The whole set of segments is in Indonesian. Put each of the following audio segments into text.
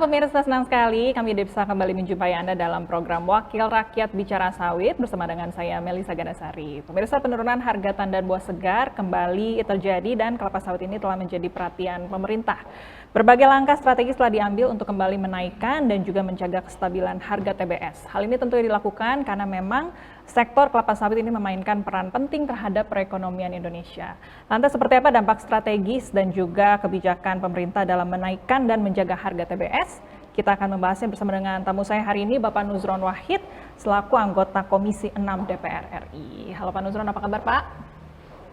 pemirsa, senang sekali kami bisa kembali menjumpai Anda dalam program Wakil Rakyat Bicara Sawit bersama dengan saya Melisa Ganasari. Pemirsa, penurunan harga tandan buah segar kembali terjadi dan kelapa sawit ini telah menjadi perhatian pemerintah. Berbagai langkah strategis telah diambil untuk kembali menaikkan dan juga menjaga kestabilan harga TBS. Hal ini tentu dilakukan karena memang sektor kelapa sawit ini memainkan peran penting terhadap perekonomian Indonesia. Lantas seperti apa dampak strategis dan juga kebijakan pemerintah dalam menaikkan dan menjaga harga TBS? Kita akan membahasnya bersama dengan tamu saya hari ini, Bapak Nuzron Wahid, selaku anggota Komisi 6 DPR RI. Halo Pak Nuzron, apa kabar Pak?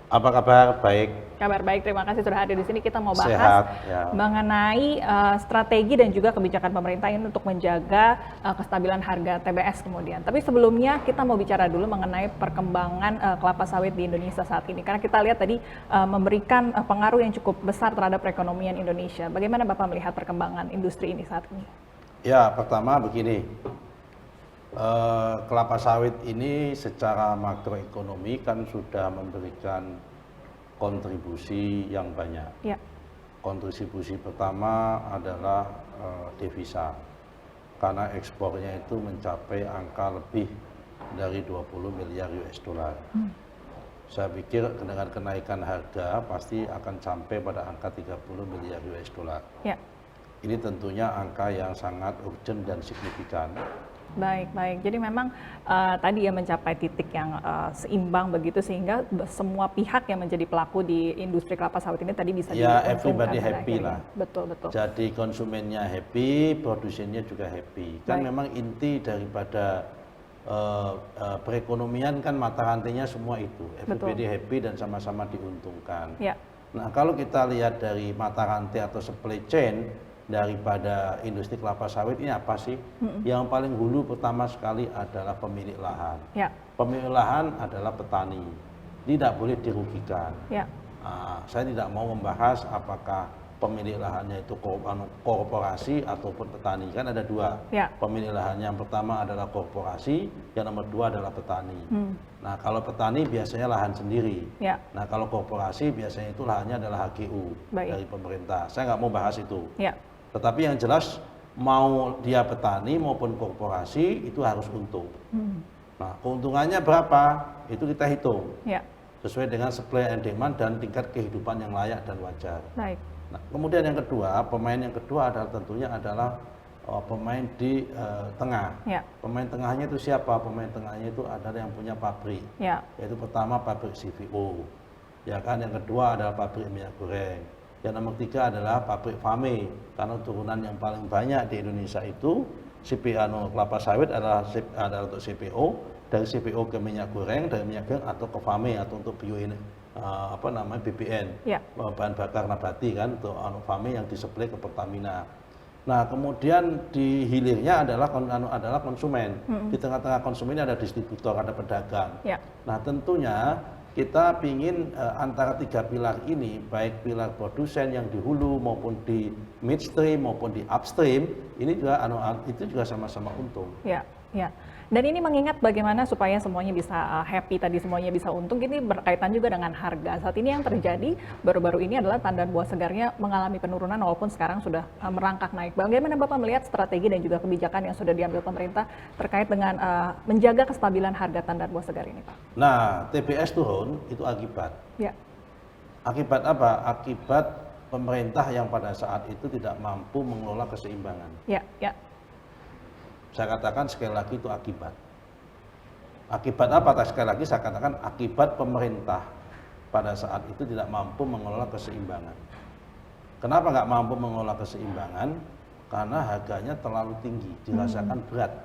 Apa kabar? Baik. Kabar baik, terima kasih sudah hadir di sini. Kita mau bahas Sehat, ya. mengenai strategi dan juga kebijakan pemerintah ini untuk menjaga kestabilan harga TBS kemudian. Tapi sebelumnya kita mau bicara dulu mengenai perkembangan kelapa sawit di Indonesia saat ini. Karena kita lihat tadi memberikan pengaruh yang cukup besar terhadap perekonomian Indonesia. Bagaimana Bapak melihat perkembangan industri ini saat ini? Ya, pertama begini. Kelapa sawit ini secara makroekonomi kan sudah memberikan kontribusi yang banyak. Ya. Kontribusi pertama adalah devisa, karena ekspornya itu mencapai angka lebih dari 20 miliar US dollar. Saya pikir dengan kenaikan harga pasti akan sampai pada angka 30 miliar US dollar. Ya. Ini tentunya angka yang sangat urgent dan signifikan. Baik. Jadi memang tadi ya mencapai titik yang seimbang begitu sehingga semua pihak yang menjadi pelaku di industri kelapa sawit ini tadi bisa diuntungkan. Everybody happy lah. Betul. Jadi konsumennya happy, produsennya juga happy. Kan memang inti daripada perekonomian kan mata rantainya semua itu. Everybody happy dan sama-sama diuntungkan. Ya. Nah, kalau kita lihat dari mata rantai atau supply chain daripada industri kelapa sawit ini apa sih? Yang paling hulu pertama sekali adalah pemilik lahan. Ya. Pemilik lahan adalah petani, tidak boleh dirugikan. Ya. Saya tidak mau membahas apakah pemilik lahannya itu korporasi ataupun petani, kan ada dua. Ya. Pemilik lahan yang pertama adalah korporasi, yang nomor dua adalah petani. Nah, kalau petani biasanya lahan sendiri. Ya. Nah, kalau korporasi biasanya itu lahannya adalah HGU dari pemerintah. Saya nggak mau bahas itu. Ya. Tetapi yang jelas mau dia petani maupun korporasi itu harus untung. Nah, keuntungannya berapa? Itu kita hitung. Ya. Sesuai dengan supply and demand dan tingkat kehidupan yang layak dan wajar. Baik. Nah, kemudian yang kedua, pemain yang kedua adalah tentunya adalah pemain di tengah. Ya. Pemain tengahnya itu siapa? Pemain tengahnya itu adalah yang punya pabrik. Ya. Yaitu pertama pabrik CPO. Ya kan, yang kedua adalah pabrik minyak goreng. Yang nomor tiga adalah pabrik FAME, karena turunan yang paling banyak di Indonesia itu kelapa sawit adalah untuk CPO, dari CPO ke minyak goreng, dari minyak goreng atau ke FAME atau untuk BBN, ya. bahan bakar nabati kan, untuk FAME yang disuplai ke Pertamina. Nah, kemudian di hilirnya adalah konsumen. Di tengah-tengah konsumen ada distributor, ada pedagang. Ya. Nah, tentunya kita ingin antara tiga pilar ini, baik pilar produsen yang di hulu maupun di midstream maupun di upstream, ini juga itu juga sama-sama untung. Ya. Dan ini mengingat bagaimana supaya semuanya bisa happy tadi, semuanya bisa untung, ini berkaitan juga dengan harga. Saat ini yang terjadi baru-baru ini adalah tandan buah segarnya mengalami penurunan walaupun sekarang sudah merangkak naik. Bagaimana Bapak melihat strategi dan juga kebijakan yang sudah diambil pemerintah terkait dengan menjaga kestabilan harga tandan buah segar ini, Pak? Nah, TBS turun itu akibat. Ya. Akibat apa? Akibat pemerintah yang pada saat itu tidak mampu mengelola keseimbangan. Ya. Saya katakan sekali lagi itu akibat. Akibat apa? Sekali lagi saya katakan akibat pemerintah pada saat itu tidak mampu mengelola keseimbangan. Kenapa nggak mampu mengelola keseimbangan? Karena harganya terlalu tinggi, dirasakan berat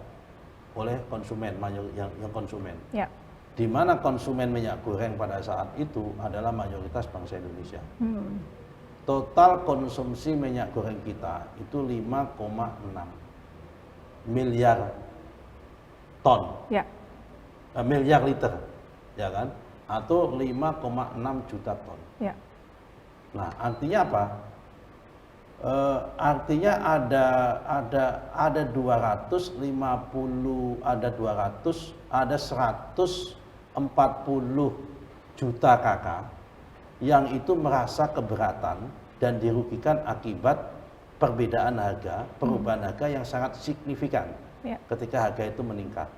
oleh konsumen, yang konsumen. Ya. Di mana konsumen minyak goreng pada saat itu adalah mayoritas bangsa Indonesia. Total konsumsi minyak goreng kita itu 5,6 miliar ton, miliar liter, ya kan? Atau 5,6 juta ton. Ya. Nah, artinya apa? Artinya ada 140 juta kakak yang itu merasa keberatan dan dirugikan akibat perbedaan harga, perubahan harga yang sangat signifikan Ya. ketika harga itu meningkat.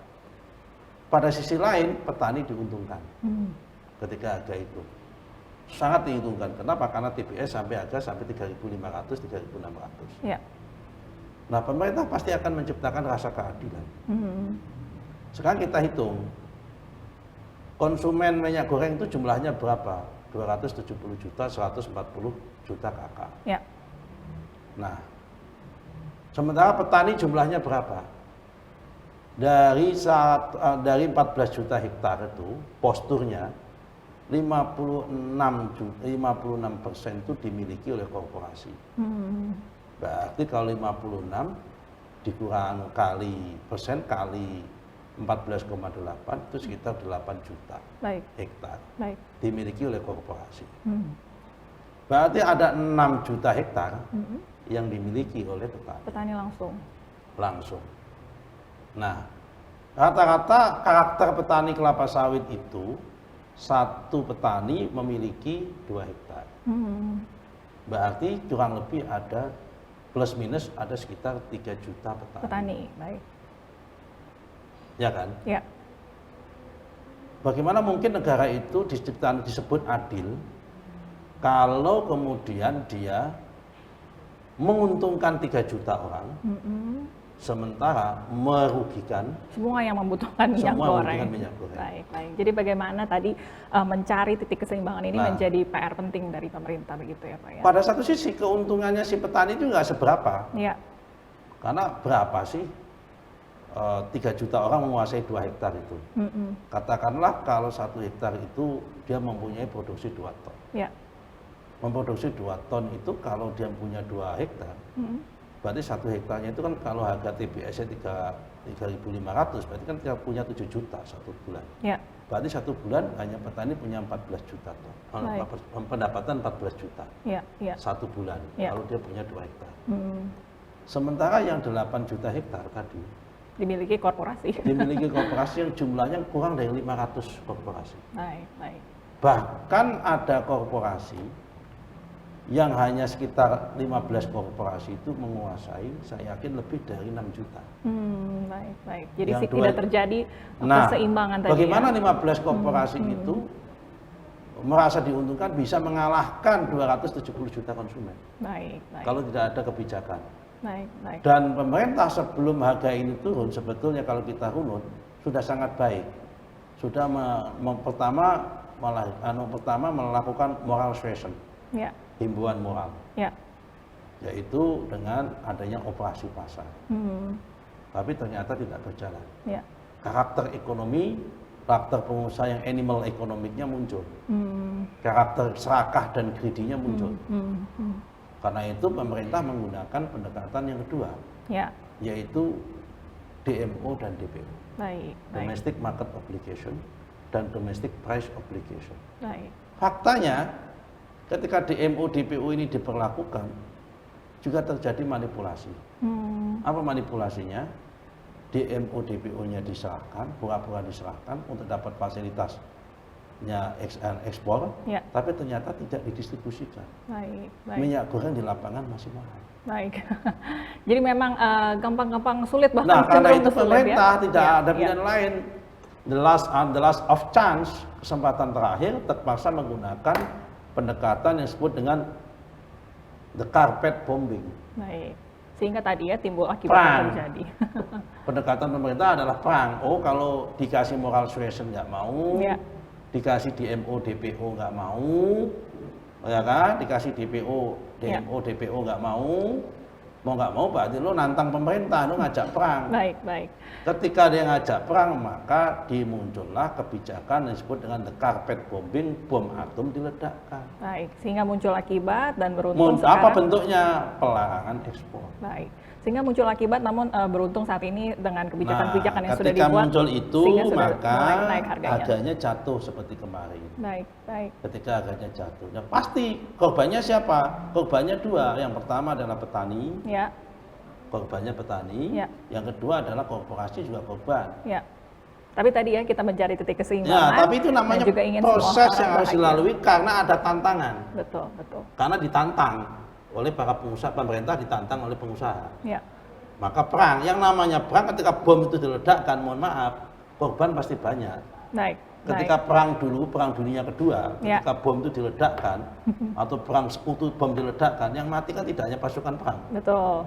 Pada sisi lain, petani diuntungkan ketika harga itu sangat diuntungkan. Kenapa? Karena TBS sampai harga sampai 3.500, 3.600. Ya. Nah, pemerintah pasti akan menciptakan rasa keadilan. Sekarang kita hitung, konsumen minyak goreng itu jumlahnya berapa? 270 juta, 140 juta kakak. Ya. Nah, sementara petani jumlahnya berapa? Dari 14 juta hektar itu, posturnya 56% itu dimiliki oleh korporasi. Berarti kalau 56 dikurang kali persen kali 14,8 itu sekitar 8 juta hektar dimiliki oleh korporasi. Berarti ada 6 juta hektar yang dimiliki oleh petani. Petani langsung. Nah, rata-rata karakter petani kelapa sawit itu satu petani memiliki 2 hektar. Berarti kurang lebih ada plus minus ada sekitar 3 juta petani. Baik. Ya kan? Ya. Bagaimana mungkin negara itu disebut adil kalau kemudian dia menguntungkan 3 juta orang, sementara merugikan semua yang membutuhkan minyak goreng. Baik. Jadi bagaimana tadi mencari titik keseimbangan ini menjadi PR penting dari pemerintah begitu ya Pak ya? Pada satu sisi keuntungannya si petani itu nggak seberapa. Ya. Karena berapa sih 3 juta orang menguasai 2 hektar itu? Katakanlah kalau 1 hektar itu dia mempunyai produksi 2 ton. Ya. Memproduksi 2 ton itu kalau dia punya 2 hektar, berarti 1 hektarnya itu kan kalau harga TBS-nya 3.500, berarti kan dia punya 7 juta 1 bulan. Ya. Berarti 1 bulan hanya petani punya 14 juta ton. Pendapatan 14 juta. Ya. 1 bulan kalau dia punya 2 hektar. Sementara yang 8 juta hektar tadi dimiliki korporasi yang jumlahnya kurang dari 500 korporasi. Baik. Bahkan ada korporasi yang hanya sekitar 15 korporasi itu menguasai, saya yakin lebih dari 6 juta. Baik. Jadi tidak terjadi keseimbangan tadi. Bagaimana 15 korporasi itu merasa diuntungkan bisa mengalahkan 270 juta konsumen? Baik. Kalau tidak ada kebijakan. Baik. Dan pemerintah sebelum harga ini turun, sebetulnya kalau kita runut sudah sangat baik. Sudah pertama melakukan moral suasion. Ya. Himbauan moral, yaitu dengan adanya operasi pasar. Tapi ternyata tidak berjalan. Karakter ekonomi, karakter pengusaha yang animal ekonomiknya muncul, karakter serakah dan greedy-nya muncul. Karena itu pemerintah menggunakan pendekatan yang kedua, yaitu DMO dan DPO, Domestic Market Obligation dan Domestic Price Obligation. Faktanya ketika DMO, DPO ini diperlakukan, juga terjadi manipulasi. Apa manipulasinya? DMO, DPO-nya diserahkan, pura-pura diserahkan untuk dapat fasilitasnya ekspor, tapi ternyata tidak didistribusikan. Minyak goreng di lapangan masih mahal. Jadi memang gampang-gampang sulit bahkan. Nah, karena itu pemerintah tidak ada pilihan lain. The last of chance, kesempatan terakhir, terpaksa menggunakan pendekatan yang disebut dengan the carpet bombing. Sehingga tadi timbul akibat terjadi. Pendekatan pemerintah adalah perang. Oh, kalau dikasih moral suasion nggak mau, dikasih DMO, DPO nggak mau, ya kan? Dikasih DPO, DMO, DPO nggak mau nggak mau berarti lo nantang pemerintah, lo ngajak perang. Baik. Ketika dia ngajak perang, maka dimuncullah kebijakan yang disebut dengan the carpet bombing, bom atom diledakkan. Sehingga muncul akibat dan beruntung apa bentuknya? Pelarangan ekspor. Sehingga muncul akibat, namun beruntung saat ini dengan kebijakan-kebijakan yang sudah ketika dibuat. Muncul itu, maka naik harganya jatuh seperti kemarin. Baik. Ketika harganya jatuh, nah pasti korbannya siapa? Korbannya 2. Yang pertama adalah petani. Korbannya petani. Yang kedua adalah korporasi juga korban. Tapi tadi kita mencari titik keseimbangan. Tapi itu namanya proses yang harus dilalui karena ada tantangan. Betul. Karena ditantang oleh para pengusaha, pemerintah ditantang oleh pengusaha. Ya. Maka perang, yang namanya perang ketika bom itu diledakkan, mohon maaf, korban pasti banyak. Baik. Ketika perang dulu, perang dunia kedua, Ya. ketika bom itu diledakkan, atau perang sekutu bom diledakkan, yang mati kan tidak hanya pasukan perang. Betul.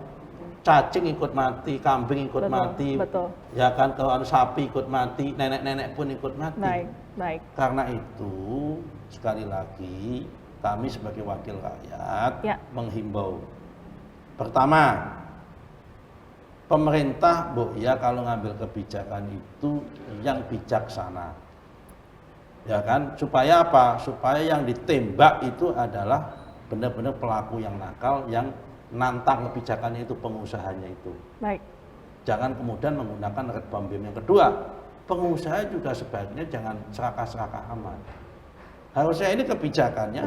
Cacing ikut mati, kambing ikut Betul, mati, betul. ya kan, kalau sapi ikut mati, nenek-nenek pun ikut mati. Baik, baik. Karena itu, sekali lagi, kami sebagai wakil rakyat Ya. menghimbau. Pertama, pemerintah, ya kalau ngambil kebijakan itu yang bijaksana. Ya kan, supaya apa? Supaya yang ditembak itu adalah benar-benar pelaku yang nakal, yang nantang kebijakannya itu pengusahanya itu. Baik. Jangan kemudian menggunakan red bomb yang kedua. Pengusaha juga sebaiknya jangan serakah-serakah amat. Harusnya ini kebijakannya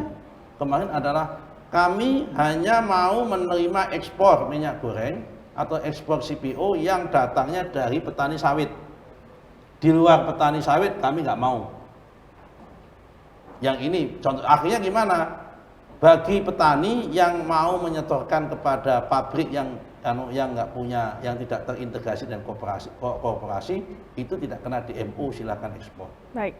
kemarin adalah kami hanya mau menerima ekspor minyak goreng atau ekspor CPO yang datangnya dari petani sawit. Di luar petani sawit kami nggak mau. Yang ini contoh akhirnya gimana? Bagi petani yang mau menyetorkan kepada pabrik yang nggak punya, yang tidak terintegrasi dan korporasi itu tidak kena DMO, silakan ekspor. Baik.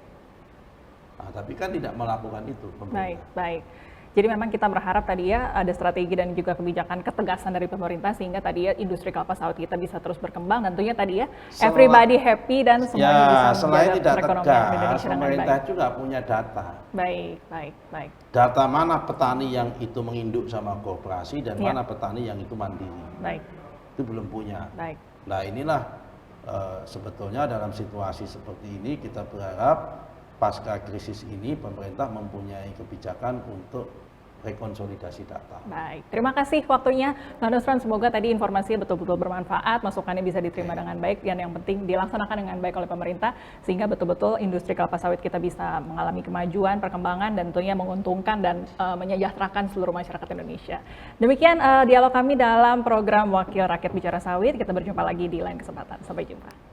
Nah, tapi kan tidak melakukan itu pemerintah. Baik, baik. Jadi memang kita berharap tadi ya ada strategi dan juga kebijakan ketegasan dari pemerintah sehingga tadi ya industri kelapa sawit kita bisa terus berkembang dan tentunya tadi ya everybody happy dan semuanya bisa selain menjaga tidak perekonomian tegas, Indonesia dengan pemerintah baik. juga punya data. Baik, baik, baik. Data mana petani yang itu menginduk sama korporasi dan Ya. mana petani yang itu mandiri. Baik, Itu belum punya. baik. Nah inilah sebetulnya dalam situasi seperti ini kita berharap pasca krisis ini pemerintah mempunyai kebijakan untuk rekonsolidasi data. Baik, terima kasih waktunya Pak Nusron. Semoga tadi informasinya betul-betul bermanfaat, masukannya bisa diterima dengan baik, dan yang penting dilaksanakan dengan baik oleh pemerintah, sehingga betul-betul industri kelapa sawit kita bisa mengalami kemajuan, perkembangan, dan tentunya menguntungkan dan menyejahterakan seluruh masyarakat Indonesia. Demikian dialog kami dalam program Wakil Rakyat Bicara Sawit. Kita berjumpa lagi di lain kesempatan. Sampai jumpa.